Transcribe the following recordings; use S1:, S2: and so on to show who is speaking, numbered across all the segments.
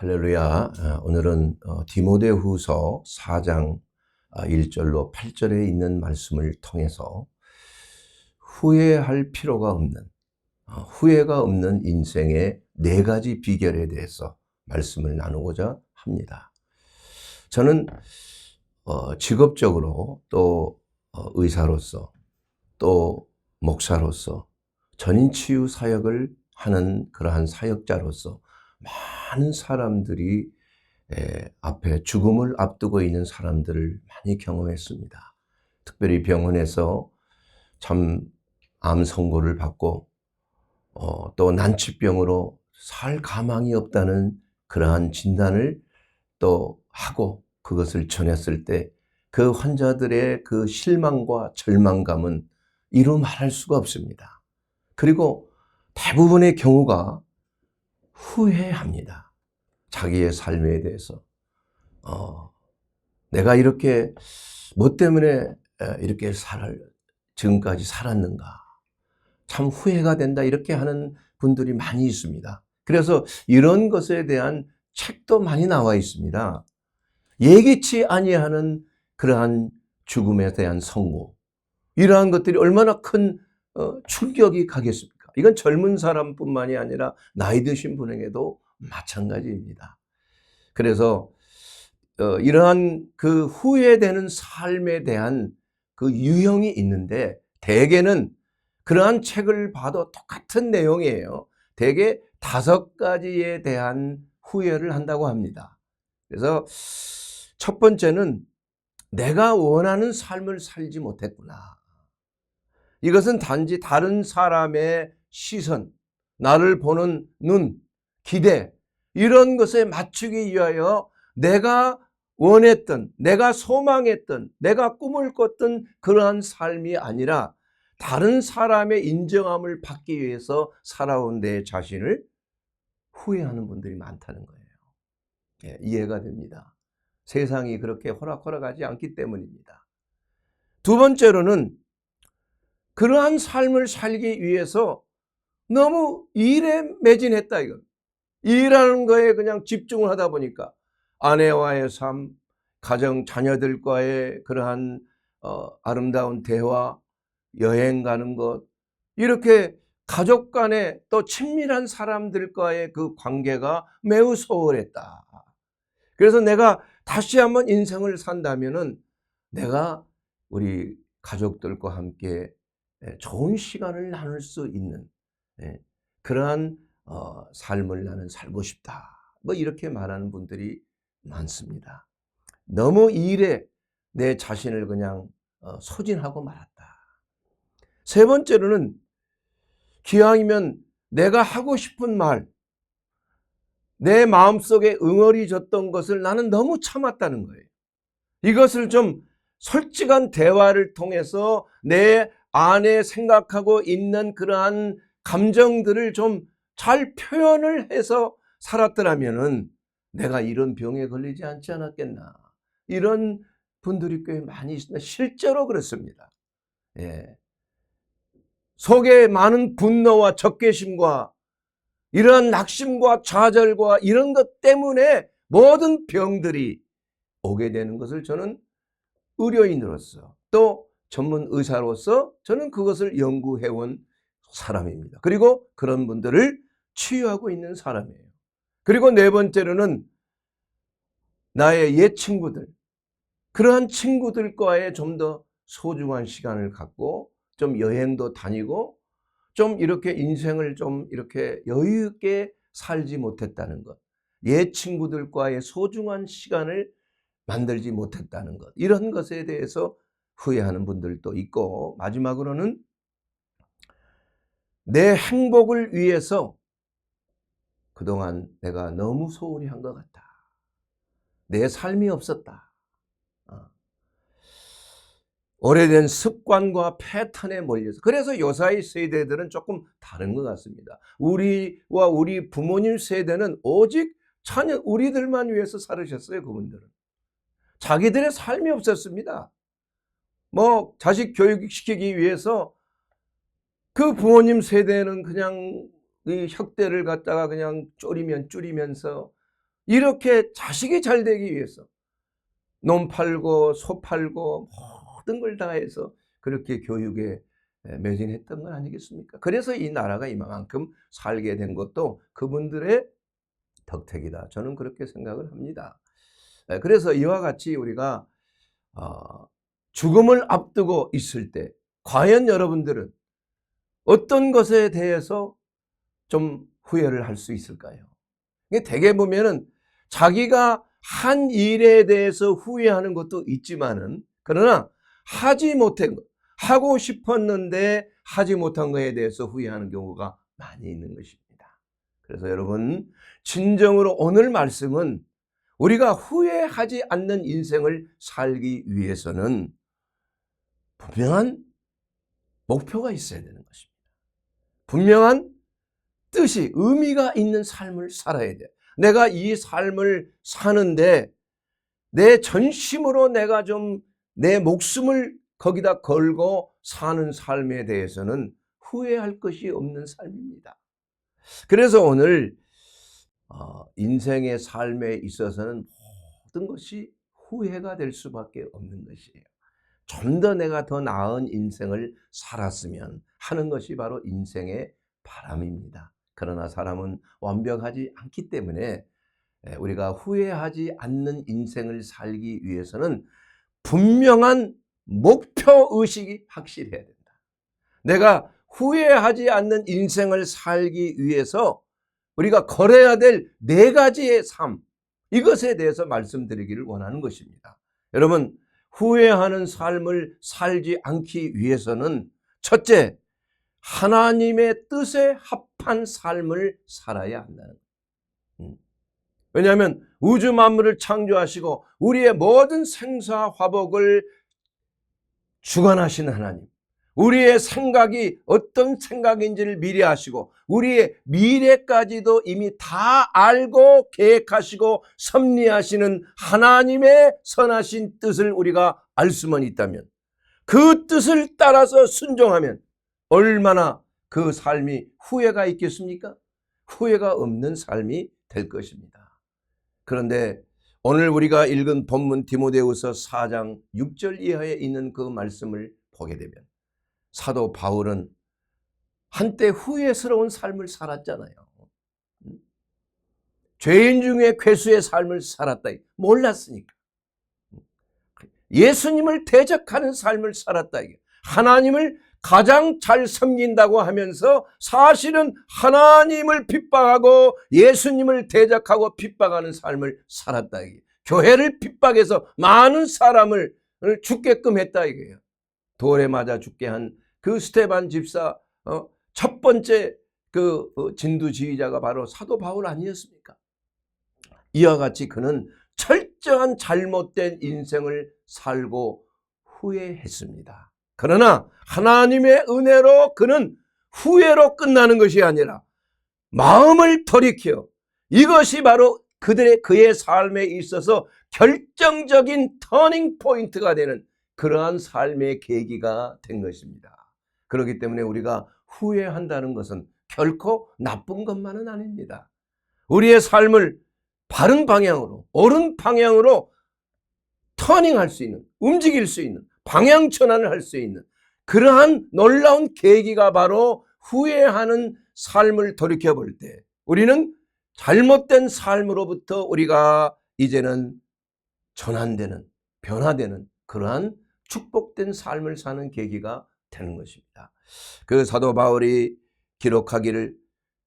S1: 할렐루야. 오늘은 디모데후서 4장 1절로 8절에 있는 말씀을 통해서 후회할 필요가 없는, 후회가 없는 인생의 4가지 비결에 대해서 말씀을 나누고자 합니다. 저는 직업적으로 또 의사로서 또 목사로서 전인치유 사역을 하는 그러한 사역자로서 많은 사람들이 앞에 죽음을 앞두고 있는 사람들을 많이 경험했습니다. 특별히 병원에서 참 암 선고를 받고 또 난치병으로 살 가망이 없다는 그러한 진단을 또 하고 그것을 전했을 때 그 환자들의 그 실망과 절망감은 이루 말할 수가 없습니다. 그리고 대부분의 경우가 후회합니다. 자기의 삶에 대해서 내가 이렇게 뭐 때문에 이렇게 지금까지 살았는가, 참 후회가 된다, 이렇게 하는 분들이 많이 있습니다. 그래서 이런 것에 대한 책도 많이 나와 있습니다. 예기치 아니하는 그러한 죽음에 대한 선고, 이러한 것들이 얼마나 큰 충격이 가겠습니까? 이건 젊은 사람뿐만이 아니라 나이 드신 분에게도 마찬가지입니다. 그래서 이러한 그 후회되는 삶에 대한 그 유형이 있는데, 대개는 그러한 책을 봐도 똑같은 내용이에요. 대개 5가지에 대한 후회를 한다고 합니다. 그래서 첫 번째는 내가 원하는 삶을 살지 못했구나. 이것은 단지 다른 사람의 시선, 나를 보는 눈, 기대, 이런 것에 맞추기 위하여 내가 원했던, 내가 소망했던, 내가 꿈을 꿨던 그러한 삶이 아니라 다른 사람의 인정함을 받기 위해서 살아온 내 자신을 후회하는 분들이 많다는 거예요. 이해가 됩니다. 세상이 그렇게 호락호락하지 않기 때문입니다. 두 번째로는 그러한 삶을 살기 위해서 너무 일에 매진했다, 이거. 일하는 거에 그냥 집중을 하다 보니까 아내와의 삶, 가정, 자녀들과의 그러한 아름다운 대화, 여행 가는 것, 이렇게 가족 간에 또 친밀한 사람들과의 그 관계가 매우 소홀했다. 그래서 내가 다시 한번 인생을 산다면은 내가 우리 가족들과 함께 좋은 시간을 나눌 수 있는 그러한 삶을 나는 살고 싶다, 뭐 이렇게 말하는 분들이 많습니다. 너무 일에 내 자신을 그냥 소진하고 말았다. 세 번째로는 기왕이면 내가 하고 싶은 말, 내 마음속에 응어리졌던 것을 나는 너무 참았다는 거예요. 이것을 좀 솔직한 대화를 통해서 내 안에 생각하고 있는 그러한 감정들을 좀 잘 표현을 해서 살았더라면은 내가 이런 병에 걸리지 않지 않았겠나, 이런 분들이 꽤 많이 있습니다. 실제로 그렇습니다. 속에 많은 분노와 적개심과 이러한 낙심과 좌절과 이런 것 때문에 모든 병들이 오게 되는 것을 저는 의료인으로서 또 전문 의사로서 저는 그것을 연구해온 사람입니다. 그리고 그런 분들을 치유하고 있는 사람이에요. 그리고 네 번째로는 나의 옛 친구들, 그러한 친구들과의 좀 더 소중한 시간을 갖고 좀 여행도 다니고 좀 이렇게 인생을 좀 이렇게 여유 있게 살지 못했다는 것, 옛 친구들과의 소중한 시간을 만들지 못했다는 것, 이런 것에 대해서 후회하는 분들도 있고, 마지막으로는 내 행복을 위해서 그동안 내가 너무 소홀히 한 것 같다, 내 삶이 없었다, 오래된 습관과 패턴에 몰려서. 그래서 요사이 세대들은 조금 다른 것 같습니다. 우리와 우리 부모님 세대는 오직 자녀, 우리들만 위해서 살으셨어요. 그분들은 자기들의 삶이 없었습니다. 뭐 자식 교육시키기 위해서 그 부모님 세대는 그냥 이 혁대를 갖다가 그냥 줄이면서 이렇게 자식이 잘 되기 위해서 놈 팔고 소 팔고 모든 걸 다 해서 그렇게 교육에 매진했던 건 아니겠습니까? 그래서 이 나라가 이만큼 살게 된 것도 그분들의 덕택이다. 저는 그렇게 생각을 합니다. 그래서 이와 같이 우리가 죽음을 앞두고 있을 때 과연 여러분들은 어떤 것에 대해서 좀 후회를 할 수 있을까요? 대개 보면은 자기가 한 일에 대해서 후회하는 것도 있지만은, 그러나 하지 못한 것, 하고 싶었는데 하지 못한 것에 대해서 후회하는 경우가 많이 있는 것입니다. 그래서 여러분, 진정으로 오늘 말씀은 우리가 후회하지 않는 인생을 살기 위해서는 분명한 목표가 있어야 되는 것입니다. 분명한 뜻이, 의미가 있는 삶을 살아야 돼요. 내가 이 삶을 사는데 내 전심으로 내가 좀 내 목숨을 거기다 걸고 사는 삶에 대해서는 후회할 것이 없는 삶입니다. 그래서 오늘 인생의 삶에 있어서는 모든 것이 후회가 될 수밖에 없는 것이에요. 좀 더 내가 더 나은 인생을 살았으면 하는 것이 바로 인생의 바람입니다. 그러나 사람은 완벽하지 않기 때문에 우리가 후회하지 않는 인생을 살기 위해서는 분명한 목표의식이 확실해야 된다. 내가 후회하지 않는 인생을 살기 위해서 우리가 걸어야 될 4가지의 삶, 이것에 대해서 말씀드리기를 원하는 것입니다. 여러분, 후회하는 삶을 살지 않기 위해서는 첫째, 하나님의 뜻에 합한 삶을 살아야 한다는 거예요. 왜냐하면 우주 만물을 창조하시고 우리의 모든 생사 화복을 주관하시는 하나님, 우리의 생각이 어떤 생각인지를 미리 아시고 우리의 미래까지도 이미 다 알고 계획하시고 섭리하시는 하나님의 선하신 뜻을 우리가 알 수만 있다면, 그 뜻을 따라서 순종하면 얼마나 그 삶이 후회가 있겠습니까? 후회가 없는 삶이 될 것입니다. 그런데 오늘 우리가 읽은 본문 디모데후서 4장 6절 이하에 있는 그 말씀을 보게 되면 사도 바울은 한때 후회스러운 삶을 살았잖아요. 죄인 중에 괴수의 삶을 살았다. 몰랐으니까. 예수님을 대적하는 삶을 살았다. 하나님을 가장 잘 섬긴다고 하면서 사실은 하나님을 핍박하고 예수님을 대적하고 핍박하는 삶을 살았다. 교회를 핍박해서 많은 사람을 죽게끔 했다 이거예요. 돌에 맞아 죽게 한 그 스데반 집사 첫 번째 그 진두지휘자가 바로 사도 바울 아니었습니까? 이와 같이 그는 철저한 잘못된 인생을 살고 후회했습니다. 그러나 하나님의 은혜로 그는 후회로 끝나는 것이 아니라 마음을 돌이켜, 이것이 바로 그의 삶에 있어서 결정적인 터닝 포인트가 되는 그러한 삶의 계기가 된 것입니다. 그렇기 때문에 우리가 후회한다는 것은 결코 나쁜 것만은 아닙니다. 우리의 삶을 바른 방향으로, 옳은 방향으로 터닝할 수 있는, 움직일 수 있는, 방향 전환을 할 수 있는 그러한 놀라운 계기가 바로 후회하는 삶을 돌이켜볼 때 우리는 잘못된 삶으로부터 우리가 이제는 전환되는, 변화되는 그러한 축복된 삶을 사는 계기가 되는 것입니다. 그 사도 바울이 기록하기를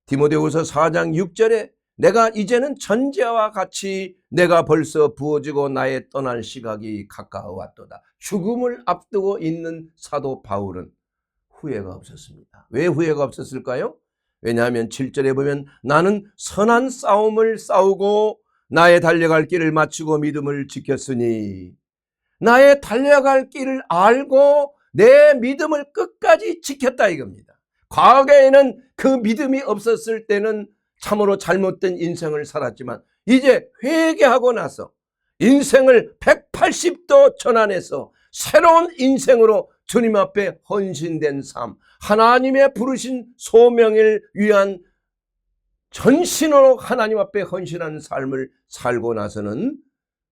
S1: 디모데후서 4장 6절에 내가 이제는 전제와 같이 내가 벌써 부어지고 나의 떠날 시각이 가까워 왔도다. 죽음을 앞두고 있는 사도 바울은 후회가 없었습니다. 왜 후회가 없었을까요? 왜냐하면 7절에 보면 나는 선한 싸움을 싸우고 나의 달려갈 길을 마치고 믿음을 지켰으니, 나의 달려갈 길을 알고 내 믿음을 끝까지 지켰다 이겁니다. 과거에는 그 믿음이 없었을 때는 참으로 잘못된 인생을 살았지만 이제 회개하고 나서 인생을 180도 전환해서 새로운 인생으로 주님 앞에 헌신된 삶, 하나님의 부르신 소명을 위한 전신으로 하나님 앞에 헌신하는 삶을 살고 나서는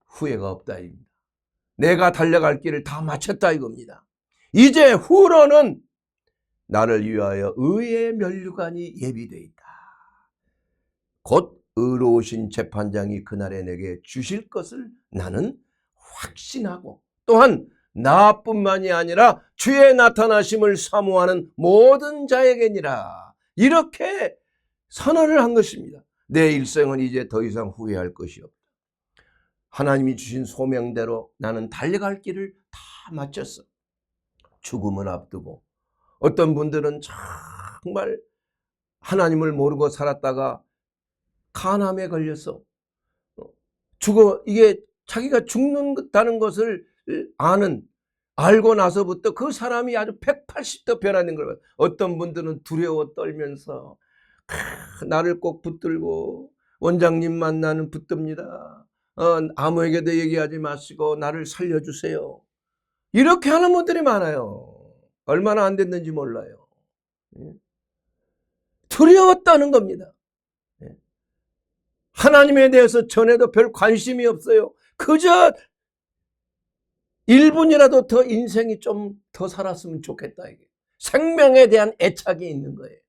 S1: 후회가 없다 이겁니다. 내가 달려갈 길을 다 마쳤다 이겁니다. 이제 후로는 나를 위하여 의의 면류관이 예비되어 있다. 곧 의로우신 재판장이 그날에 내게 주실 것을 나는 확신하고, 또한 나뿐만이 아니라 주의 나타나심을 사모하는 모든 자에게니라. 이렇게 선언을 한 것입니다. 내 일생은 이제 더 이상 후회할 것이 없다. 하나님이 주신 소명대로 나는 달려갈 길을 다 마쳤어. 죽음을 앞두고 어떤 분들은 정말 하나님을 모르고 살았다가 간암에 걸려서 이게 자기가 죽는다는 것을 알고 나서부터 그 사람이 아주 180도 변하는 걸 봐요. 어떤 분들은 두려워 떨면서 나를 꼭 붙들고, 원장님 만나는 붙듭니다. 아무에게도 얘기하지 마시고 나를 살려주세요. 이렇게 하는 분들이 많아요. 얼마나 안 됐는지 몰라요. 두려웠다는 겁니다. 하나님에 대해서 전에도 별 관심이 없어요. 그저 1분이라도 더 인생이 좀 더 살았으면 좋겠다. 이게 생명에 대한 애착이 있는 거예요.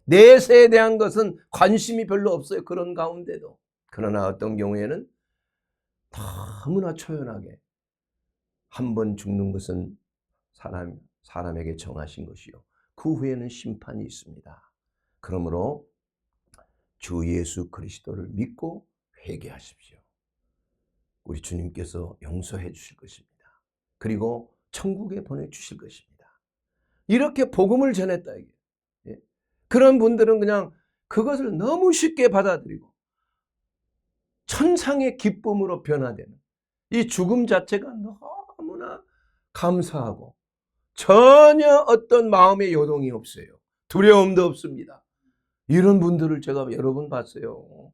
S1: 내세에 대한 것은 관심이 별로 없어요. 그런 가운데도. 그러나 어떤 경우에는 너무나 초연하게 한 번 죽는 것은 사람에게 정하신 것이요, 그 후에는 심판이 있습니다. 그러므로 주 예수 그리스도를 믿고 회개하십시오. 우리 주님께서 용서해 주실 것입니다. 그리고 천국에 보내주실 것입니다. 이렇게 복음을 전했다. 이게. 그런 분들은 그냥 그것을 너무 쉽게 받아들이고 천상의 기쁨으로 변화되는 이 죽음 자체가 너무나 감사하고 전혀 어떤 마음의 요동이 없어요. 두려움도 없습니다. 이런 분들을 제가 여러 번 봤어요.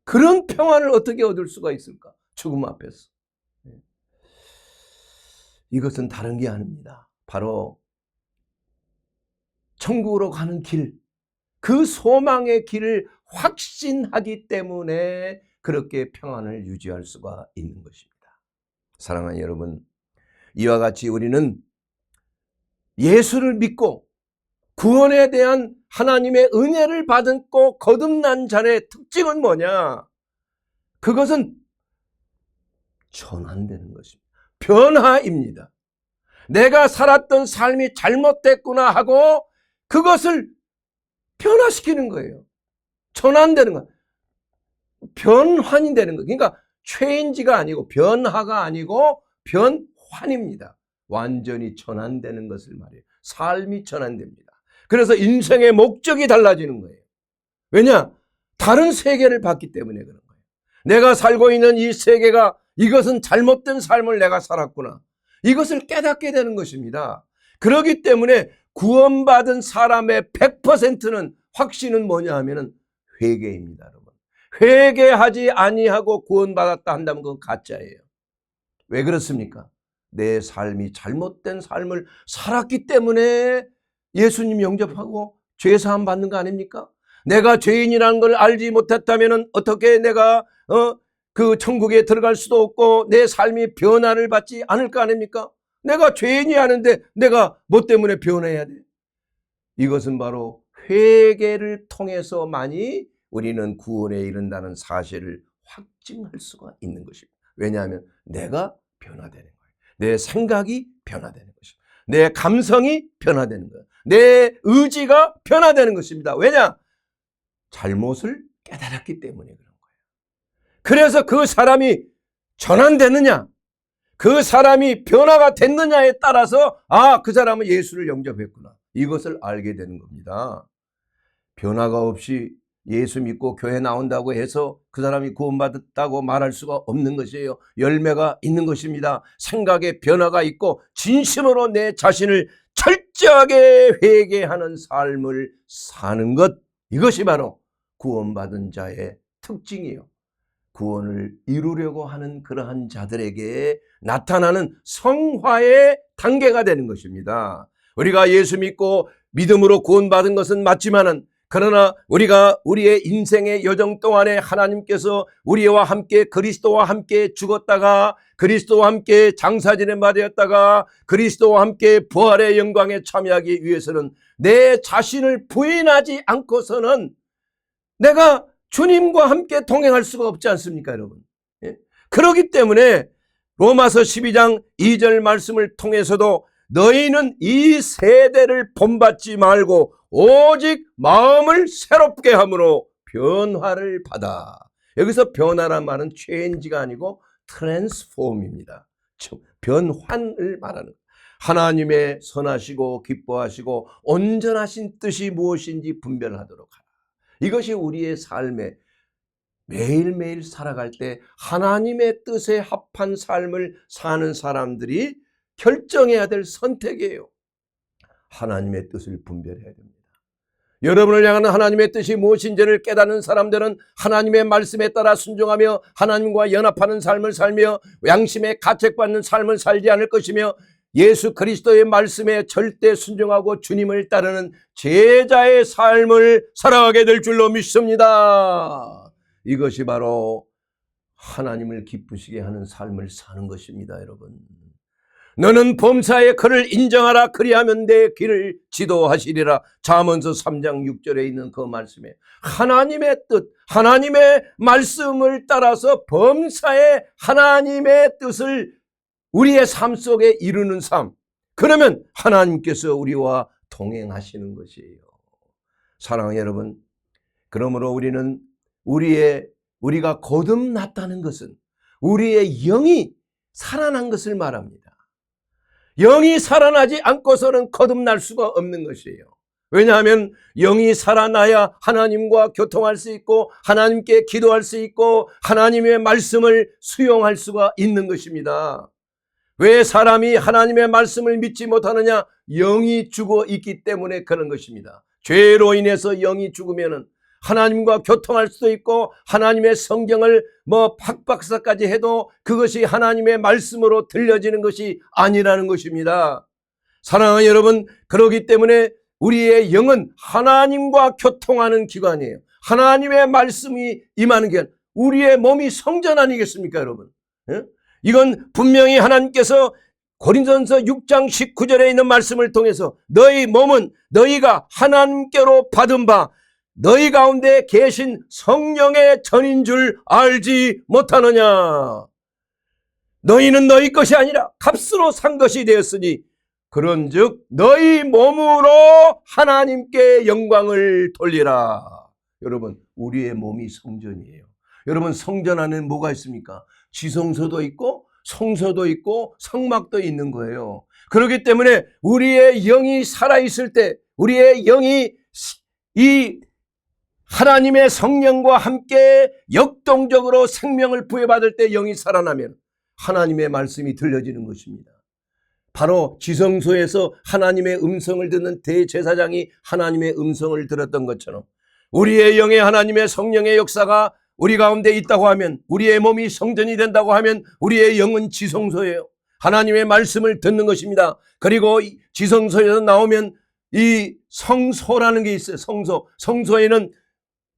S1: 그런 평안을 어떻게 얻을 수가 있을까? 죽음 앞에서. 이것은 다른 게 아닙니다. 바로 천국으로 가는 길, 그 소망의 길을 확신하기 때문에 그렇게 평안을 유지할 수가 있는 것입니다. 사랑하는 여러분, 이와 같이 우리는 예수를 믿고 구원에 대한 하나님의 은혜를 받고 거듭난 자의 특징은 뭐냐? 그것은 전환되는 것입니다. 변화입니다. 내가 살았던 삶이 잘못됐구나 하고 그것을 변화시키는 거예요. 전환되는 거예요. 변환이 되는 거예요. 그러니까 체인지가 아니고 변화가 아니고 변환입니다. 완전히 전환되는 것을 말해요. 삶이 전환됩니다. 그래서 인생의 목적이 달라지는 거예요. 왜냐? 다른 세계를 봤기 때문에 그런 거예요. 내가 살고 있는 이 세계가, 이것은 잘못된 삶을 내가 살았구나, 이것을 깨닫게 되는 것입니다. 그렇기 때문에 구원받은 사람의 100%는 확신은 뭐냐 하면은 회개입니다, 여러분. 회개하지 아니하고 구원받았다 한다면 그건 가짜예요. 왜 그렇습니까? 내 삶이 잘못된 삶을 살았기 때문에 예수님 영접하고 죄사함 받는 거 아닙니까? 내가 죄인이라는 걸 알지 못했다면 어떻게 내가 그 천국에 들어갈 수도 없고 내 삶이 변화를 받지 않을 거 아닙니까? 내가 죄인이 아는데 내가 뭐 때문에 변해야 돼? 이것은 바로 회개를 통해서만이 우리는 구원에 이른다는 사실을 확증할 수가 있는 것입니다. 왜냐하면 내가 변화되는 거예요. 내 생각이 변화되는 것입니다. 내 감성이 변화되는 거예요. 내 의지가 변화되는 것입니다. 왜냐? 잘못을 깨달았기 때문에 그런 거예요. 그래서 그 사람이 전환되느냐, 그 사람이 변화가 됐느냐에 따라서 그 사람은 예수를 영접했구나, 이것을 알게 되는 겁니다. 변화가 없이 예수 믿고 교회 나온다고 해서 그 사람이 구원받았다고 말할 수가 없는 것이에요. 열매가 있는 것입니다. 생각에 변화가 있고 진심으로 내 자신을 철저하게 회개하는 삶을 사는 것, 이것이 바로 구원받은 자의 특징이에요. 구원을 이루려고 하는 그러한 자들에게 나타나는 성화의 단계가 되는 것입니다. 우리가 예수 믿고 믿음으로 구원받은 것은 맞지만은 그러나 우리가 우리의 인생의 여정 동안에 하나님께서 우리와 함께 그리스도와 함께 죽었다가 그리스도와 함께 장사진에 맞았다가 그리스도와 함께 부활의 영광에 참여하기 위해서는 내 자신을 부인하지 않고서는 내가 주님과 함께 동행할 수가 없지 않습니까, 여러분? 예? 그렇기 때문에 로마서 12장 2절 말씀을 통해서도 너희는 이 세대를 본받지 말고 오직 마음을 새롭게 함으로 변화를 받아. 여기서 변화란 말은 change가 아니고 transform입니다. 변환을 말하는, 하나님의 선하시고 기뻐하시고 온전하신 뜻이 무엇인지 분별하도록 하라. 이것이 우리의 삶에 매일매일 살아갈 때 하나님의 뜻에 합한 삶을 사는 사람들이 결정해야 될 선택이에요. 하나님의 뜻을 분별해야 됩니다. 여러분을 향한 하나님의 뜻이 무엇인지를 깨닫는 사람들은 하나님의 말씀에 따라 순종하며 하나님과 연합하는 삶을 살며 양심에 가책받는 삶을 살지 않을 것이며 예수 그리스도의 말씀에 절대 순종하고 주님을 따르는 제자의 삶을 살아가게 될 줄로 믿습니다. 이것이 바로 하나님을 기쁘시게 하는 삶을 사는 것입니다, 여러분. 너는 범사에 그를 인정하라. 그리하면 내 길을 지도하시리라. 잠언서 3장 6절에 있는 그 말씀에 하나님의 뜻, 하나님의 말씀을 따라서 범사에 하나님의 뜻을 우리의 삶 속에 이루는 삶, 그러면 하나님께서 우리와 동행하시는 것이에요. 사랑하는 여러분, 그러므로 우리는 우리가 거듭났다는 것은 우리의 영이 살아난 것을 말합니다. 영이 살아나지 않고서는 거듭날 수가 없는 것이에요. 왜냐하면 영이 살아나야 하나님과 교통할 수 있고 하나님께 기도할 수 있고 하나님의 말씀을 수용할 수가 있는 것입니다. 왜 사람이 하나님의 말씀을 믿지 못하느냐? 영이 죽어 있기 때문에 그런 것입니다. 죄로 인해서 영이 죽으면은 하나님과 교통할 수도 있고 하나님의 성경을 박박사까지 해도 그것이 하나님의 말씀으로 들려지는 것이 아니라는 것입니다. 사랑하는 여러분, 그렇기 때문에 우리의 영은 하나님과 교통하는 기관이에요. 하나님의 말씀이 임하는 기관. 우리의 몸이 성전 아니겠습니까, 여러분? 이건 분명히 하나님께서 고린도전서 6장 19절에 있는 말씀을 통해서 너희 몸은 너희가 하나님께로 받은 바 너희 가운데 계신 성령의 전인 줄 알지 못하느냐. 너희는 너희 것이 아니라 값으로 산 것이 되었으니 그런즉 너희 몸으로 하나님께 영광을 돌리라. 여러분, 우리의 몸이 성전이에요. 여러분, 성전 안에 뭐가 있습니까? 지성소도 있고 성소도 있고 성막도 있는 거예요. 그렇기 때문에 우리의 영이 살아있을 때, 우리의 영이 이 하나님의 성령과 함께 역동적으로 생명을 부여받을 때 영이 살아나면 하나님의 말씀이 들려지는 것입니다. 바로 지성소에서 하나님의 음성을 듣는 대제사장이 하나님의 음성을 들었던 것처럼 우리의 영에 하나님의 성령의 역사가 우리 가운데 있다고 하면, 우리의 몸이 성전이 된다고 하면 우리의 영은 지성소예요. 하나님의 말씀을 듣는 것입니다. 그리고 지성소에서 나오면 이 성소라는 게 있어요. 성소에는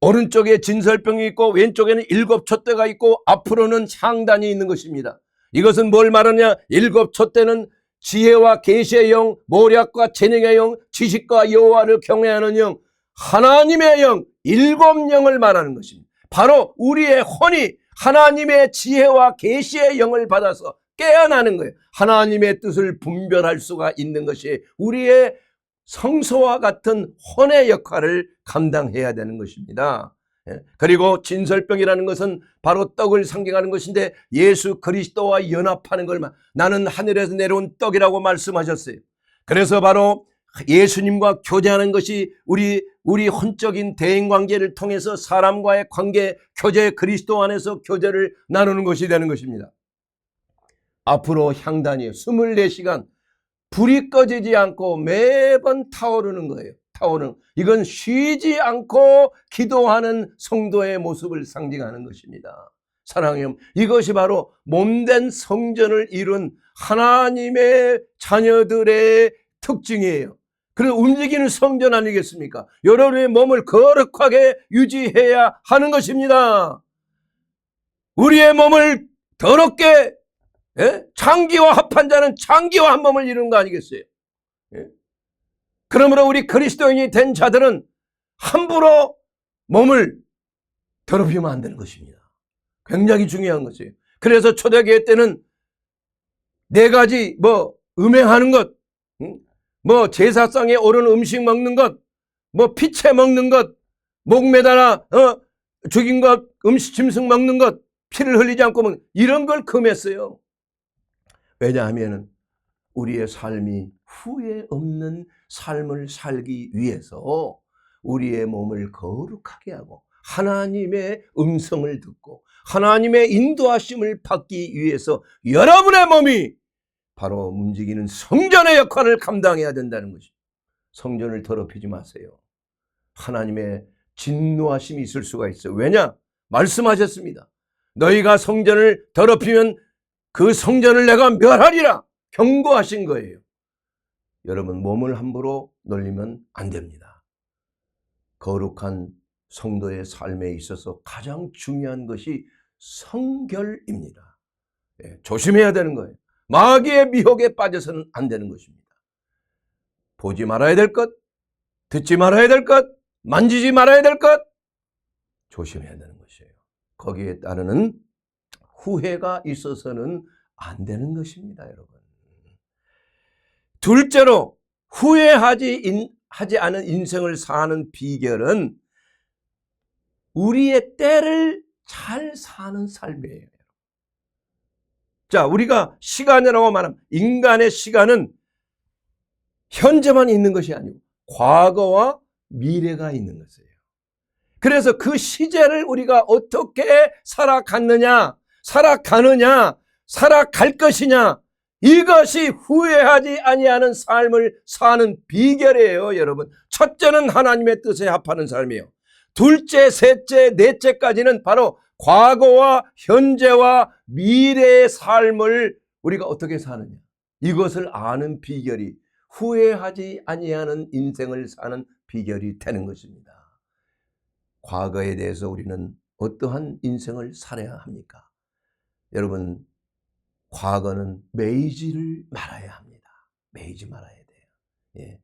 S1: 오른쪽에 진설병이 있고 왼쪽에는 7 촛대가 있고 앞으로는 향단이 있는 것입니다. 이것은 뭘 말하냐? 7 촛대는 지혜와 계시의 영, 모략과 재능의 영, 지식과 여호와를 경외하는 영, 하나님의 영, 7 영을 말하는 것입니다. 바로 우리의 혼이 하나님의 지혜와 계시의 영을 받아서 깨어나는 거예요. 하나님의 뜻을 분별할 수가 있는 것이 우리의 성소와 같은 혼의 역할을 감당해야 되는 것입니다. 그리고 진설병이라는 것은 바로 떡을 상징하는 것인데 예수 그리스도와 연합하는 걸, 나는 하늘에서 내려온 떡이라고 말씀하셨어요. 그래서 바로 예수님과 교제하는 것이 우리 혼적인 대인관계를 통해서 사람과의 관계, 교제, 그리스도 안에서 교제를 나누는 것이 되는 것입니다. 앞으로 향단이에요. 24시간 불이 꺼지지 않고 매번 타오르는 거예요. 이건 쉬지 않고 기도하는 성도의 모습을 상징하는 것입니다. 사랑하는 여러분, 이것이 바로 몸된 성전을 이룬 하나님의 자녀들의 특징이에요. 그래서 움직이는 성전 아니겠습니까? 여러분의 몸을 거룩하게 유지해야 하는 것입니다. 우리의 몸을 더럽게 장기와 합한 자는 장기와 한 몸을 이루는 거 아니겠어요? 그러므로 우리 그리스도인이 된 자들은 함부로 몸을 더럽히면 안 되는 것입니다. 굉장히 중요한 것이에요. 그래서 초대교회 때는 4가지 음행하는 것, 제사상에 오른 음식 먹는 것, 피채 먹는 것, 목 매달아 죽인 것, 짐승 먹는 것, 피를 흘리지 않고 먹는 이런 걸 금했어요. 왜냐하면 우리의 삶이 후회 없는 삶을 살기 위해서 우리의 몸을 거룩하게 하고 하나님의 음성을 듣고 하나님의 인도하심을 받기 위해서 여러분의 몸이 바로 움직이는 성전의 역할을 감당해야 된다는 것입니다. 성전을 더럽히지 마세요. 하나님의 진노하심이 있을 수가 있어요. 왜냐? 말씀하셨습니다. 너희가 성전을 더럽히면 그 성전을 내가 멸하리라 경고하신 거예요. 여러분, 몸을 함부로 놀리면 안 됩니다. 거룩한 성도의 삶에 있어서 가장 중요한 것이 성결입니다. 조심해야 되는 거예요. 마귀의 미혹에 빠져서는 안 되는 것입니다. 보지 말아야 될 것, 듣지 말아야 될 것, 만지지 말아야 될 것, 조심해야 되는 것이에요. 거기에 따르는 후회가 있어서는 안 되는 것입니다, 여러분. 둘째로, 후회하지 않은 인생을 사는 비결은 우리의 때를 잘 사는 삶이에요. 자, 우리가 시간이라고 말하면 인간의 시간은 현재만 있는 것이 아니고 과거와 미래가 있는 것이에요. 그래서 그 시제를 우리가 어떻게 살아가느냐, 살아갈 것이냐, 이것이 후회하지 아니하는 삶을 사는 비결이에요, 여러분. 첫째는 하나님의 뜻에 합하는 삶이에요. 둘째, 셋째, 넷째까지는 바로 과거와 현재와 미래의 삶을 우리가 어떻게 사느냐, 이것을 아는 비결이 후회하지 아니하는 인생을 사는 비결이 되는 것입니다. 과거에 대해서 우리는 어떠한 인생을 살아야 합니까? 여러분, 과거는 매이지를 말아야 합니다. 매이지 말아야 돼요.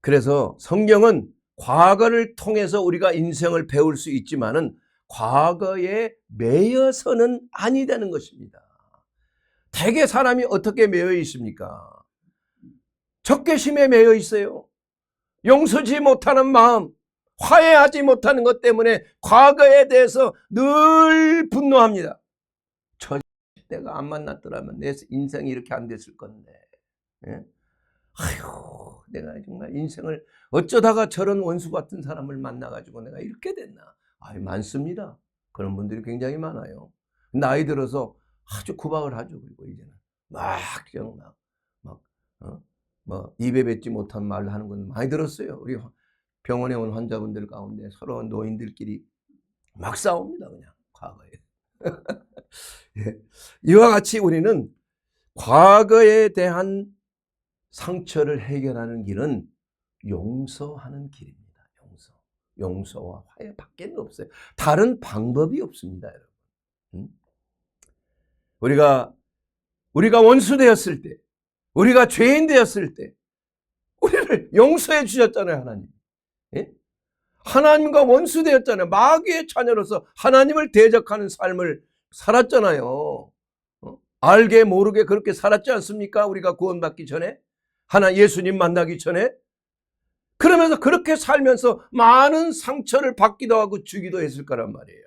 S1: 그래서 성경은 과거를 통해서 우리가 인생을 배울 수 있지만은 과거에 매여서는 아니 되는 것입니다. 대개 사람이 어떻게 매여 있습니까? 적개심에 매여 있어요. 용서지 못하는 마음, 화해하지 못하는 것 때문에 과거에 대해서 늘 분노합니다. 저 내가 안 만났더라면 내 인생이 이렇게 안 됐을 건데. 아휴, 내가 정말 인생을 어쩌다가 저런 원수 같은 사람을 만나가지고 내가 이렇게 됐나. 많습니다. 그런 분들이 굉장히 많아요. 나이 들어서 아주 구박을 하죠. 그리고 이제는 입에 뱉지 못한 말을 하는 건 많이 들었어요. 우리 병원에 온 환자분들 가운데 서로 노인들끼리 막 싸웁니다. 그냥 과거에. 이와 같이 우리는 과거에 대한 상처를 해결하는 길은 용서하는 길입니다. 용서와 화해밖에 없어요. 다른 방법이 없습니다, 여러분. 우리가 원수 되었을 때, 우리가 죄인 되었을 때 우리를 용서해 주셨잖아요, 하나님. 하나님과 원수 되었잖아요. 마귀의 자녀로서 하나님을 대적하는 삶을 살았잖아요. 알게 모르게 그렇게 살았지 않습니까? 우리가 구원받기 전에, 예수님 만나기 전에. 그러면서 그렇게 살면서 많은 상처를 받기도 하고 주기도 했을 거란 말이에요.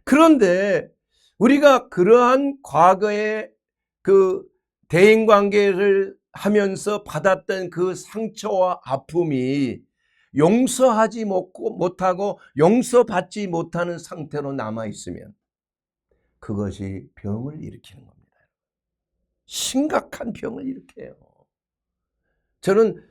S1: 그런데 우리가 그러한 과거의 그 대인관계를 하면서 받았던 그 상처와 아픔이 용서하지 못하고 용서받지 못하는 상태로 남아있으면 그것이 병을 일으키는 겁니다. 심각한 병을 일으켜요. 저는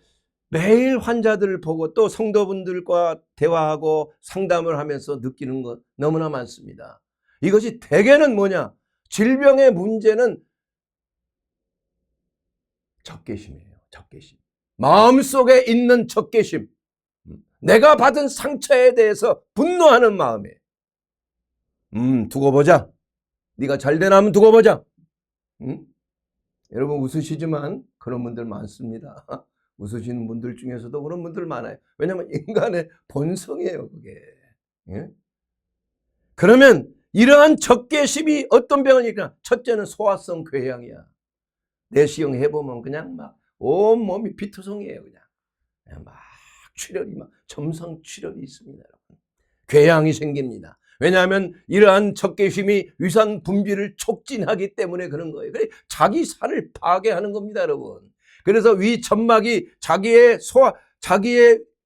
S1: 매일 환자들을 보고 또 성도분들과 대화하고 상담을 하면서 느끼는 것 너무나 많습니다. 이것이 대개는 뭐냐? 질병의 문제는 적개심이에요. 적개심. 마음속에 있는 적개심. 내가 받은 상처에 대해서 분노하는 마음에 두고 보자. 네가 잘되나 하면 두고 보자. 여러분 웃으시지만 그런 분들 많습니다. 웃으시는 분들 중에서도 그런 분들 많아요. 왜냐하면 인간의 본성이에요, 그게. 예? 그러면 이러한 적개심이 어떤 병을 일으키나? 첫째는 소화성 궤양이야. 내시경 해보면 그냥 막 온몸이 피투성이에요. 그냥 막 출혈이 막 점성 출혈이 있습니다. 여러분. 궤양이 생깁니다. 왜냐하면 이러한 적개심이 위산 분비를 촉진하기 때문에 그런 거예요. 그래 자기 살을 파괴하는 겁니다, 여러분. 그래서 위 점막이 자기의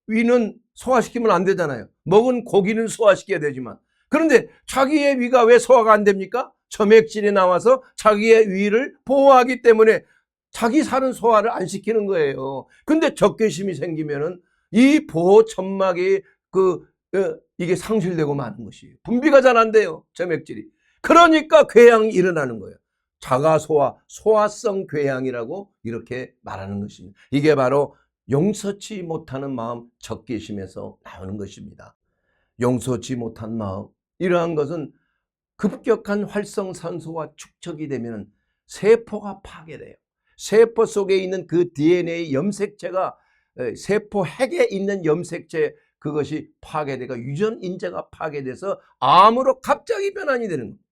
S1: 위는 소화시키면 안 되잖아요. 먹은 고기는 소화시켜야 되지만, 그런데 자기의 위가 왜 소화가 안 됩니까? 점액질이 나와서 자기의 위를 보호하기 때문에 자기 살은 소화를 안 시키는 거예요. 근데 적개심이 생기면은 이 보호 점막이 이게 상실되고 마는 것이에요. 분비가 잘 안 돼요, 점액질이. 그러니까 궤양이 일어나는 거예요. 자가소화, 소화성 궤양이라고 이렇게 말하는 것입니다. 이게 바로 용서치 못하는 마음, 적개심에서 나오는 것입니다. 용서치 못한 마음, 이러한 것은 급격한 활성산소와 축적이 되면 세포가 파괴돼요. 세포 속에 있는 그 DNA 염색체가 세포 핵에 있는 염색체, 그것이 파괴되고 유전인자가 파괴돼서 암으로 갑자기 변환이 되는 겁니다.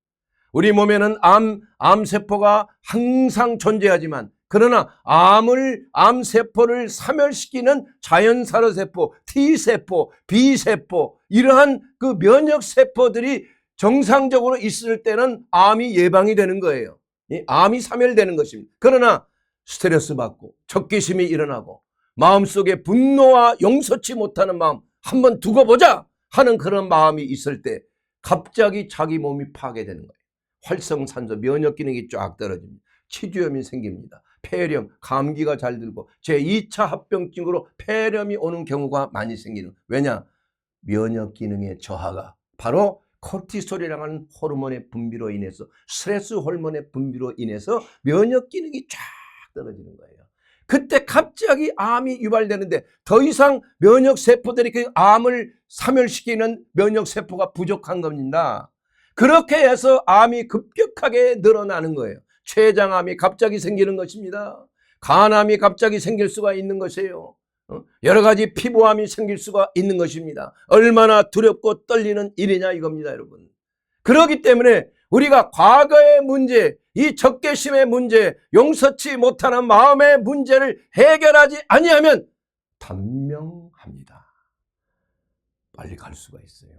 S1: 우리 몸에는 암세포가 항상 존재하지만, 그러나 암세포를 사멸시키는 자연살로세포, T세포, B세포, 이러한 그 면역세포들이 정상적으로 있을 때는 암이 예방이 되는 거예요. 암이 사멸되는 것입니다. 그러나 스트레스 받고 적개심이 일어나고 마음속에 분노와 용서치 못하는 마음, 한번 두고 보자 하는 그런 마음이 있을 때 갑자기 자기 몸이 파괴되는 거예요. 활성산소, 면역 기능이 쫙 떨어집니다. 치주염이 생깁니다. 폐렴, 감기가 잘 들고 제2차 합병증으로 폐렴이 오는 경우가 많이 생기는. 왜냐? 면역 기능의 저하가 바로 코르티솔이라고 하는 호르몬의 분비로 인해서, 스트레스 호르몬의 분비로 인해서 면역 기능이 쫙 떨어지는 거예요. 그때 갑자기 암이 유발되는데 더 이상 면역세포들이 그 암을 사멸시키는 면역세포가 부족한 겁니다. 그렇게 해서 암이 급격하게 늘어나는 거예요. 췌장암이 갑자기 생기는 것입니다. 간암이 갑자기 생길 수가 있는 것이에요. 여러 가지 피부암이 생길 수가 있는 것입니다. 얼마나 두렵고 떨리는 일이냐 이겁니다, 여러분. 그렇기 때문에 우리가 과거의 문제, 이 적개심의 문제, 용서치 못하는 마음의 문제를 해결하지 아니하면 단명합니다. 빨리 갈 수가 있어요.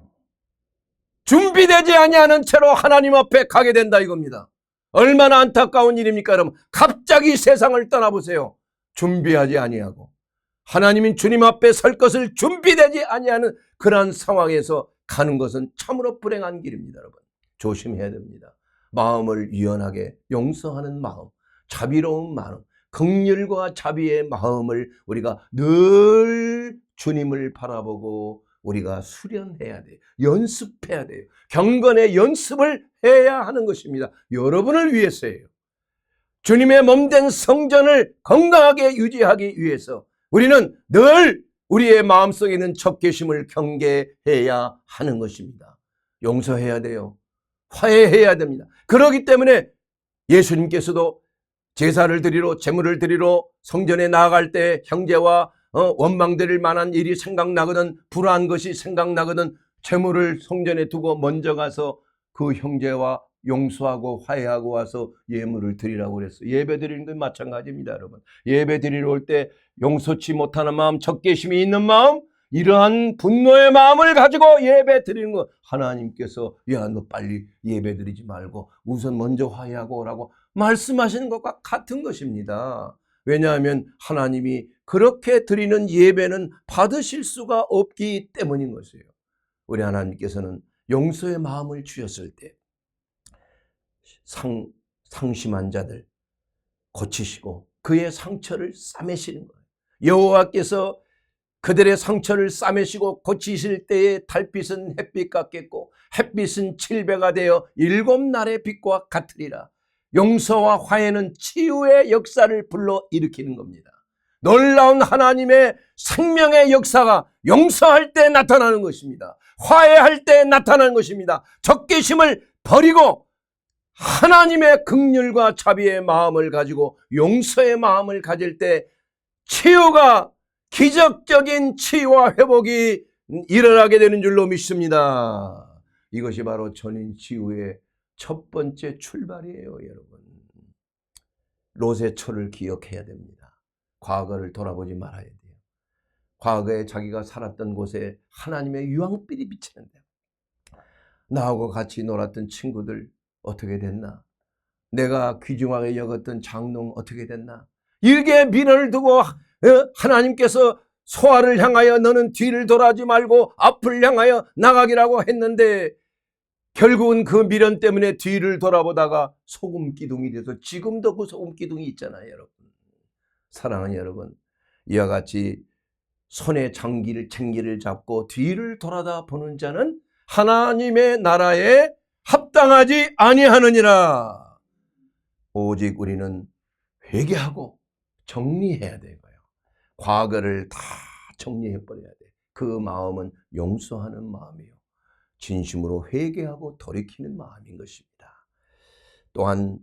S1: 준비되지 아니하는 채로 하나님 앞에 가게 된다 이겁니다. 얼마나 안타까운 일입니까, 여러분. 갑자기 세상을 떠나보세요. 준비하지 아니하고 하나님인 주님 앞에 설 것을 준비되지 아니하는 그러한 상황에서 가는 것은 참으로 불행한 길입니다, 여러분. 조심해야 됩니다. 마음을 유연하게 용서하는 마음, 자비로운 마음, 긍휼과 자비의 마음을 우리가 늘 주님을 바라보고 우리가 수련해야 돼요. 연습해야 돼요. 경건의 연습을 해야 하는 것입니다. 여러분을 위해서예요. 주님의 몸된 성전을 건강하게 유지하기 위해서 우리는 늘 우리의 마음속에 있는 적개심을 경계해야 하는 것입니다. 용서해야 돼요. 화해해야 됩니다. 그렇기 때문에 예수님께서도 제사를 드리러, 제물을 드리러 성전에 나아갈 때 형제와 원망드릴 만한 일이 생각나거든, 불안한 것이 생각나거든 제물을 성전에 두고 먼저 가서 그 형제와 용서하고 화해하고 와서 예물을 드리라고 그랬어요. 예배 드리는 건 마찬가지입니다, 여러분. 예배 드리러 올 때 용서치 못하는 마음, 적개심이 있는 마음, 이러한 분노의 마음을 가지고 예배 드리는 거, 하나님께서 야, 너 빨리 예배 드리지 말고 우선 먼저 화해하고 오라고 말씀하시는 것과 같은 것입니다. 왜냐하면 하나님이 그렇게 드리는 예배는 받으실 수가 없기 때문인 것이에요. 우리 하나님께서는 용서의 마음을 주셨을 때 상심한 자들 고치시고 그의 상처를 싸매시는 거예요. 여호와께서 그들의 상처를 싸매시고 고치실 때에 달빛은 햇빛 같겠고 햇빛은 7배가 되어 7날의 빛과 같으리라. 용서와 화해는 치유의 역사를 불러일으키는 겁니다. 놀라운 하나님의 생명의 역사가 용서할 때 나타나는 것입니다. 화해할 때 나타나는 것입니다. 적개심을 버리고 하나님의 긍휼과 자비의 마음을 가지고 용서의 마음을 가질 때 치유가, 기적적인 치유와 회복이 일어나게 되는 줄로 믿습니다. 이것이 바로 전인 치유의 첫 번째 출발이에요, 여러분. 롯의 초를 기억해야 됩니다. 과거를 돌아보지 말아야 돼요. 과거에 자기가 살았던 곳에 하나님의 유황빛이 비치는데, 나하고 같이 놀았던 친구들 어떻게 됐나? 내가 귀중하게 여겼던 장롱 어떻게 됐나? 이렇게 미련을 두고 하나님께서 소아를 향하여 너는 뒤를 돌아지 말고 앞을 향하여 나가기라고 했는데, 결국은 그 미련 때문에 뒤를 돌아보다가 소금 기둥이 돼서 지금도 그 소금 기둥이 있잖아요, 여러분. 사랑하는 여러분, 이와 같이 손에 챙기를 잡고 뒤를 돌아다 보는 자는 하나님의 나라에 합당하지 아니하느니라. 오직 우리는 회개하고 정리해야 되고요. 과거를 다 정리해버려야 돼. 그 마음은 용서하는 마음이요, 진심으로 회개하고 돌이키는 마음인 것입니다. 또한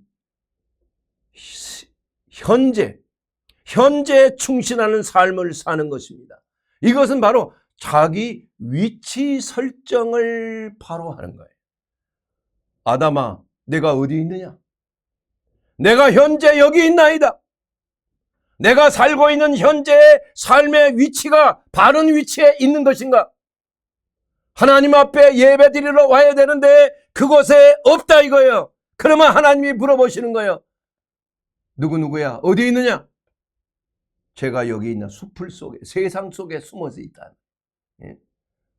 S1: 현재에 충실하는 삶을 사는 것입니다. 이것은 바로 자기 위치 설정을 바로 하는 거예요. 아담아, 내가 어디 있느냐? 내가 현재 여기 있나이다. 내가 살고 있는 현재의 삶의 위치가 바른 위치에 있는 것인가? 하나님 앞에 예배 드리러 와야 되는데 그곳에 없다 이거예요. 그러면 하나님이 물어보시는 거예요. 누구야? 어디 있느냐? 제가 여기 있나? 숲을 속에, 세상 속에 숨어서 있다.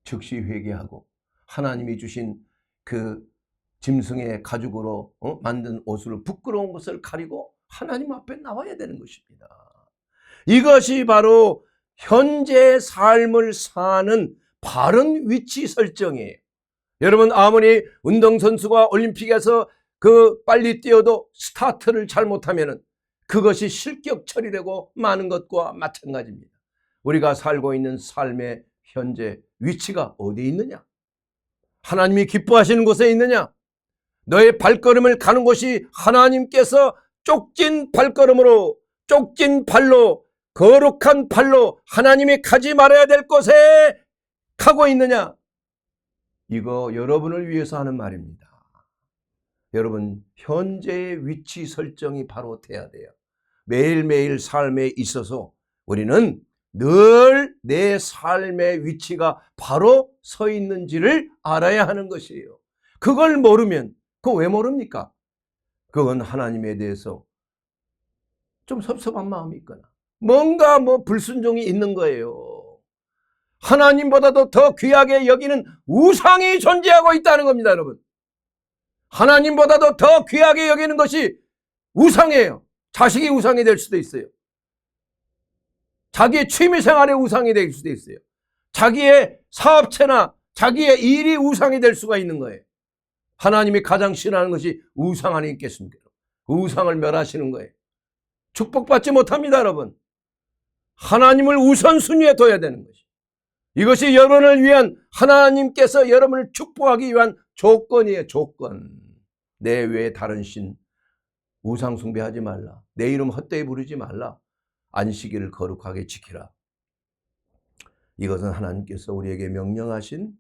S1: 즉시 회개하고 하나님이 주신 그 짐승의 가죽으로 만든 옷으로 부끄러운 것을 가리고 하나님 앞에 나와야 되는 것입니다. 이것이 바로 현재 삶을 사는 바른 위치 설정이에요. 여러분, 아무리 운동선수가 올림픽에서 빨리 뛰어도 스타트를 잘못하면 그것이 실격 처리되고 마는 것과 마찬가지입니다. 우리가 살고 있는 삶의 현재 위치가 어디 있느냐? 하나님이 기뻐하시는 곳에 있느냐? 너의 발걸음을 가는 곳이 하나님께서 쪽진 발걸음으로, 쪽진 발로, 거룩한 발로 하나님이 가지 말아야 될 곳에 가고 있느냐? 이거 여러분을 위해서 하는 말입니다. 여러분, 현재의 위치 설정이 바로 돼야 돼요. 매일매일 삶에 있어서 우리는 늘 내 삶의 위치가 바로 서 있는지를 알아야 하는 것이에요. 그걸 모르면, 그거 왜 모릅니까? 그건 하나님에 대해서 좀 섭섭한 마음이 있거나 뭔가 불순종이 있는 거예요. 하나님보다도 더 귀하게 여기는 우상이 존재하고 있다는 겁니다, 여러분. 하나님보다도 더 귀하게 여기는 것이 우상이에요. 자식이 우상이 될 수도 있어요. 자기의 취미생활의 우상이 될 수도 있어요. 자기의 사업체나 자기의 일이 우상이 될 수가 있는 거예요. 하나님이 가장 싫어하는 것이 우상 안에 있겠습니까? 우상을 멸하시는 거예요. 축복받지 못합니다, 여러분. 하나님을 우선순위에 둬야 되는 것이. 이것이 여러분을 위한, 하나님께서 여러분을 축복하기 위한 조건이에요, 조건. 내 외에 다른 신, 우상 숭배하지 말라. 내 이름 헛되이 부르지 말라. 안식일을 거룩하게 지키라. 이것은 하나님께서 우리에게 명령하신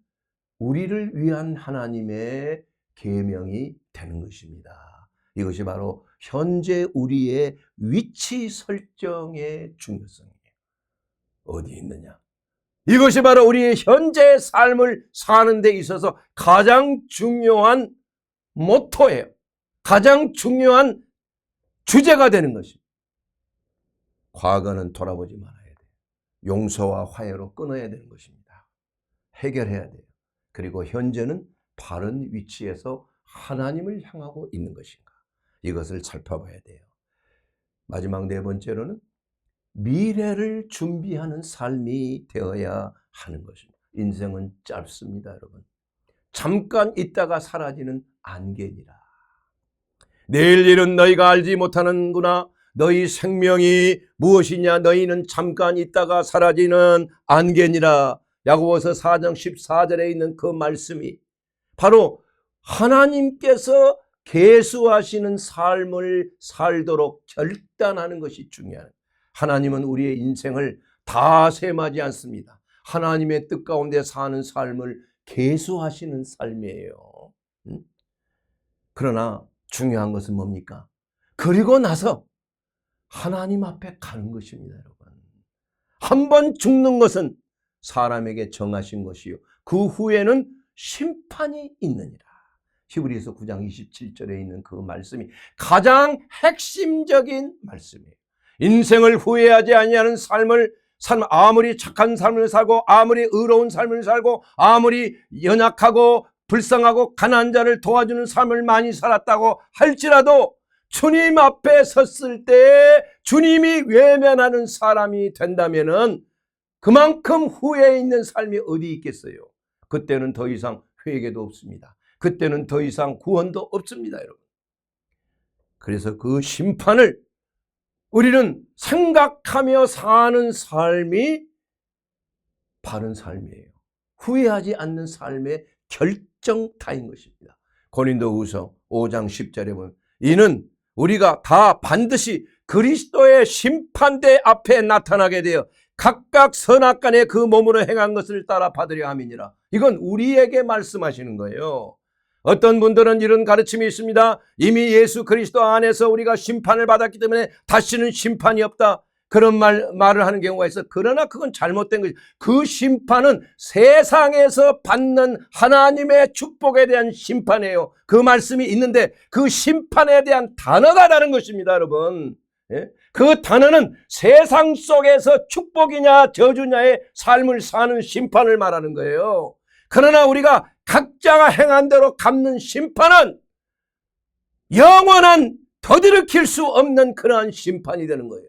S1: 우리를 위한 하나님의 계명이 되는 것입니다. 이것이 바로 현재 우리의 위치 설정의 중요성이에요. 어디 있느냐? 이것이 바로 우리의 현재 삶을 사는 데 있어서 가장 중요한 모토예요. 가장 중요한 주제가 되는 것입니다. 과거는 돌아보지 말아야 돼요. 용서와 화해로 끊어야 되는 것입니다. 해결해야 돼요. 그리고 현재는 바른 위치에서 하나님을 향하고 있는 것인가, 이것을 살펴봐야 돼요. 마지막 네 번째로는 미래를 준비하는 삶이 되어야 하는 것입니다. 인생은 짧습니다, 여러분. 잠깐 있다가 사라지는 안개니라. 내일 일은 너희가 알지 못하는구나. 너희 생명이 무엇이냐? 너희는 잠깐 있다가 사라지는 안개니라. 야고보서 4장 14절에 있는 그 말씀이 바로 하나님께서 계수하시는 삶을 살도록 결단하는 것이 중요해요. 하나님은 우리의 인생을 다 셈하지 않습니다. 하나님의 뜻 가운데 사는 삶을 계수하시는 삶이에요. 그러나 중요한 것은 뭡니까? 그리고 나서 하나님 앞에 가는 것입니다, 여러분. 한 번 죽는 것은 사람에게 정하신 것이요, 그 후에는 심판이 있느니라. 히브리서 9장 27절에 있는 그 말씀이 가장 핵심적인 말씀이에요. 인생을 후회하지 아니하는 삶을 아무리 착한 삶을 살고 아무리 의로운 삶을 살고 아무리 연약하고 불쌍하고 가난한 자를 도와주는 삶을 많이 살았다고 할지라도 주님 앞에 섰을 때 주님이 외면하는 사람이 된다면은 그만큼 후회에 있는 삶이 어디 있겠어요? 그때는 더 이상 회개도 없습니다. 그때는 더 이상 구원도 없습니다, 여러분. 그래서 그 심판을 우리는 생각하며 사는 삶이 바른 삶이에요. 후회하지 않는 삶의 결정타인 것입니다. 고린도후서 5장 10절에 보면 이는 우리가 다 반드시 그리스도의 심판대 앞에 나타나게 되어 각각 선악간에 그 몸으로 행한 것을 따라 받으려 함이니라. 이건 우리에게 말씀하시는 거예요. 어떤 분들은 이런 가르침이 있습니다. 이미 예수 그리스도 안에서 우리가 심판을 받았기 때문에 다시는 심판이 없다. 그런 말을 하는 경우가 있어. 그러나 그건 잘못된 거지. 그 심판은 세상에서 받는 하나님의 축복에 대한 심판이에요. 그 말씀이 있는데 그 심판에 대한 단어가 다른 것입니다, 여러분. 그 단어는 세상 속에서 축복이냐 저주냐의 삶을 사는 심판을 말하는 거예요. 그러나 우리가 각자가 행한 대로 갚는 심판은 영원한 더디르킬 수 없는 그러한 심판이 되는 거예요.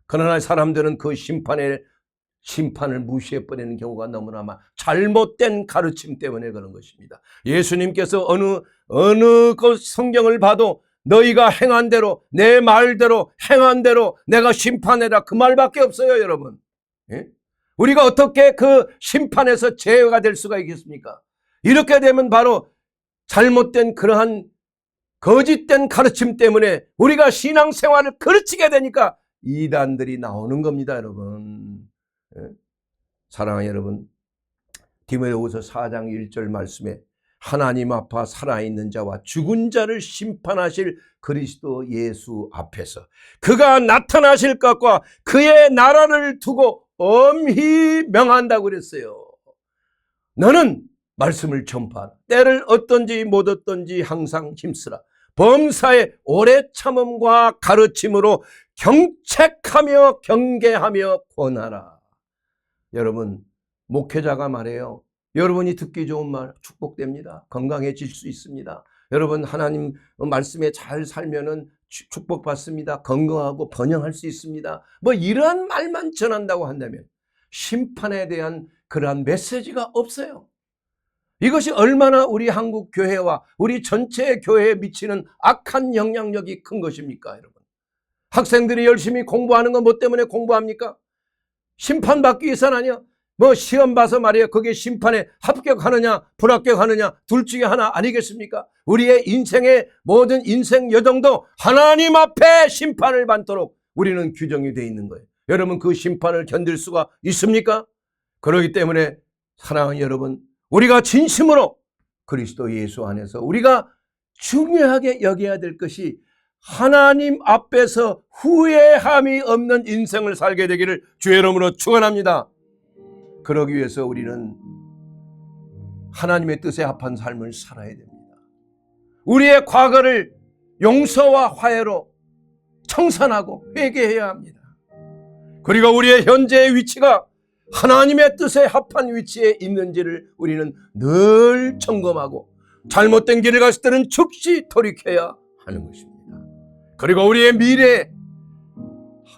S1: 그러나 사람들은 그 심판을 무시해버리는 경우가 너무나 많아. 잘못된 가르침 때문에 그런 것입니다. 예수님께서 어느 그 성경을 봐도 너희가 행한 대로 내 말대로 행한 대로 내가 심판해라, 그 말밖에 없어요, 여러분. 예? 우리가 어떻게 그 심판에서 제외가 될 수가 있겠습니까? 이렇게 되면 바로 잘못된 그러한 거짓된 가르침 때문에 우리가 신앙생활을 그르치게 되니까 이단들이 나오는 겁니다, 여러분. 예? 사랑하는 여러분, 디모데후서 4장 1절 말씀에 하나님 앞에 살아있는 자와 죽은 자를 심판하실 그리스도 예수 앞에서 그가 나타나실 것과 그의 나라를 두고 엄히 명한다고 그랬어요. 너는 말씀을 전파하라. 때를 어떤지 못 어떤지 항상 힘쓰라. 범사에 오래 참음과 가르침으로 경책하며 경계하며 권하라. 여러분, 목회자가 말해요. 여러분이 듣기 좋은 말 축복됩니다. 건강해질 수 있습니다. 여러분 하나님 말씀에 잘 살면은 축복받습니다. 건강하고 번영할 수 있습니다. 뭐 이러한 말만 전한다고 한다면 심판에 대한 그러한 메시지가 없어요. 이것이 얼마나 우리 한국 교회와 우리 전체 교회에 미치는 악한 영향력이 큰 것입니까, 여러분? 학생들이 열심히 공부하는 건 뭐 때문에 공부합니까? 심판받기 위해서는 아니야. 뭐 시험 봐서 말이에요. 그게 심판에 합격하느냐 불합격하느냐 둘 중에 하나 아니겠습니까? 우리의 인생의 모든 인생 여정도 하나님 앞에 심판을 받도록 우리는 규정이 되어 있는 거예요. 여러분 그 심판을 견딜 수가 있습니까? 그렇기 때문에 사랑하는 여러분, 우리가 진심으로 그리스도 예수 안에서 우리가 중요하게 여겨야 될 것이 하나님 앞에서 후회함이 없는 인생을 살게 되기를 주의 이름으로 축원합니다. 그러기 위해서 우리는 하나님의 뜻에 합한 삶을 살아야 됩니다. 우리의 과거를 용서와 화해로 청산하고 회개해야 합니다. 그리고 우리의 현재의 위치가 하나님의 뜻에 합한 위치에 있는지를 우리는 늘 점검하고 잘못된 길을 갔을 때는 즉시 돌이켜야 하는 것입니다. 그리고 우리의 미래에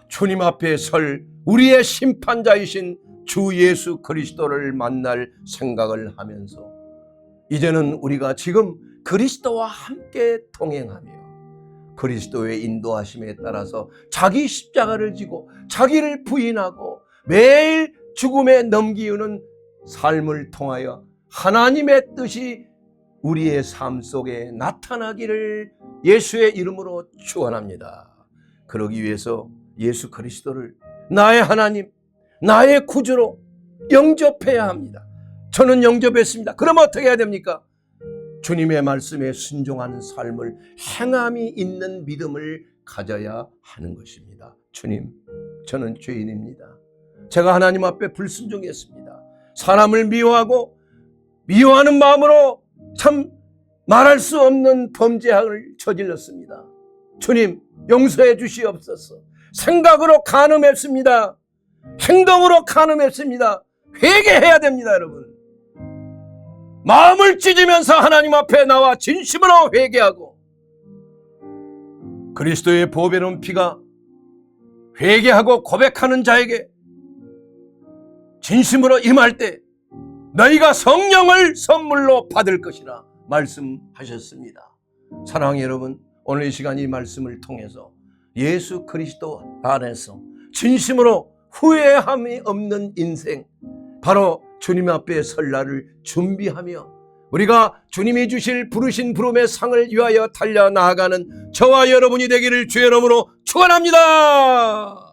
S1: 주님 앞에 설 우리의 심판자이신 주 예수 그리스도를 만날 생각을 하면서 이제는 우리가 지금 그리스도와 함께 동행하며 그리스도의 인도하심에 따라서 자기 십자가를 지고 자기를 부인하고 매일 죽음에 넘기우는 삶을 통하여 하나님의 뜻이 우리의 삶 속에 나타나기를 예수의 이름으로 축원합니다. 그러기 위해서 예수 그리스도를 나의 하나님, 나의 구주로 영접해야 합니다. 저는 영접했습니다. 그럼 어떻게 해야 됩니까? 주님의 말씀에 순종하는 삶을 행함이 있는 믿음을 가져야 하는 것입니다. 주님, 저는 죄인입니다. 제가 하나님 앞에 불순종했습니다. 사람을 미워하고 미워하는 마음으로 참 말할 수 없는 범죄를 저질렀습니다. 주님, 용서해 주시옵소서. 생각으로 간음했습니다. 행동으로 간음했습니다. 회개해야 됩니다, 여러분. 마음을 찢으면서 하나님 앞에 나와 진심으로 회개하고 그리스도의 보배로운 피가 회개하고 고백하는 자에게 진심으로 임할 때 너희가 성령을 선물로 받을 것이라 말씀하셨습니다. 사랑하는 여러분, 오늘 이 시간 이 말씀을 통해서 예수 그리스도 안에서 진심으로 후회함이 없는 인생, 바로 주님 앞에 설 날을 준비하며 우리가 주님이 주실 부르신 부름의 상을 위하여 달려나가는 저와 여러분이 되기를 주의 이름으로 축원합니다.